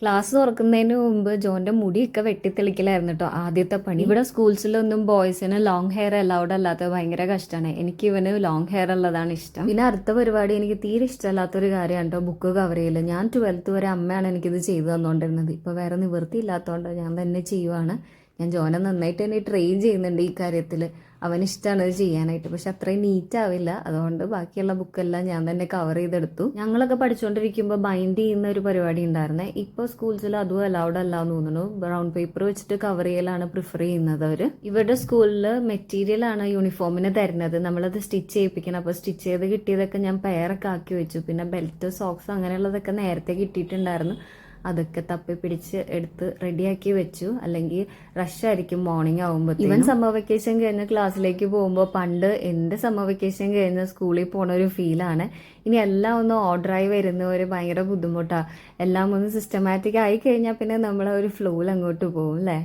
Class തുറക്കുന്നതിന് മുമ്പ് ജോന്റെ മുടിയൊക്കെ വെട്ടിത്തെളിക്കലായിരുന്നു കേട്ടോ ആദ്യത്തെ പണി. ഇവിടെ സ്കൂൾസിലൊന്നും ബോയ്സിന് ലോങ് ഹെയർ അലൗഡ് അല്ലാത്ത ഭയങ്കര കഷ്ടമാണ്. എനിക്ക് ഇവന് ലോങ് ഹെയർ ഉള്ളതാണ് ഇഷ്ടം. പിന്നെ അടുത്ത പരിപാടി എനിക്ക് തീരെ ഇഷ്ടമല്ലാത്തൊരു കാര്യമാണ് കേട്ടോ ബുക്ക് കവർ ചെയ്യല്. ഞാൻ 12th വരെ അമ്മയാണ് എനിക്കിത് ചെയ്തു തന്നുകൊണ്ടിരുന്നത്. ഇപ്പോൾ വേറെ നിവൃത്തി ഇല്ലാത്തതുകൊണ്ട് ഞാൻ തന്നെ ചെയ്യുവാണ്. ഞാൻ ജോനെ നന്നായിട്ട് തന്നെ ട്രെയിൻ ചെയ്യുന്നുണ്ട് ഈ കാര്യത്തിൽ. അവനിഷ്ടമാണ് ഇത് ചെയ്യാനായിട്ട്. പക്ഷെ അത്രയും നീറ്റ് ആവില്ല. അതുകൊണ്ട് ബാക്കിയുള്ള ബുക്കെല്ലാം ഞാൻ തന്നെ കവർ ചെയ്തെടുത്തു. ഞങ്ങളൊക്കെ പഠിച്ചുകൊണ്ടിരിക്കുമ്പോൾ ബൈൻഡ് ചെയ്യുന്ന ഒരു പരിപാടി ഉണ്ടായിരുന്നേ. ഇപ്പോൾ സ്കൂൾസിൽ അതും അലൗഡ് അല്ല എന്ന് തോന്നുന്നു. ബ്രൗൺ പേപ്പർ വെച്ചിട്ട് കവർ ചെയ്യലാണ് പ്രിഫർ ചെയ്യുന്നത് അവർ. ഇവരുടെ സ്കൂളിൽ മെറ്റീരിയലാണ് യൂണിഫോമിന് തരുന്നത്. നമ്മളത് സ്റ്റിച്ച് ചെയ്യിപ്പിക്കണം. അപ്പോൾ സ്റ്റിച്ച് ചെയ്ത് കിട്ടിയതൊക്കെ ഞാൻ പെയറൊക്കെ ആക്കി വെച്ചു. പിന്നെ ബെൽറ്റ്, സോക്സ് അങ്ങനെയുള്ളതൊക്കെ നേരത്തെ കിട്ടിയിട്ടുണ്ടായിരുന്നു. അതൊക്കെ തപ്പി പിടിച്ച് എടുത്ത് റെഡിയാക്കി വെച്ചു. അല്ലെങ്കിൽ റഷായിരിക്കും മോർണിംഗ് ആകുമ്പോൾ. ഇവൻ സമ്മർ വെക്കേഷൻ കഴിഞ്ഞ് ക്ലാസ്സിലേക്ക് പോകുമ്പോൾ പണ്ട് എൻ്റെ സമ്മർ വെക്കേഷൻ കഴിഞ്ഞ് സ്കൂളിൽ പോണ ഒരു ഫീലാണ്. ഇനി എല്ലാം ഒന്ന് ഓർഡറായി വരുന്ന ഒരു ഭയങ്കര ബുദ്ധിമുട്ടാണ്. എല്ലാം ഒന്ന് സിസ്റ്റമാറ്റിക് ആയി കഴിഞ്ഞാൽ പിന്നെ നമ്മൾ ഒരു ഫ്ലോയിൽ അങ്ങോട്ട് പോകും അല്ലേ.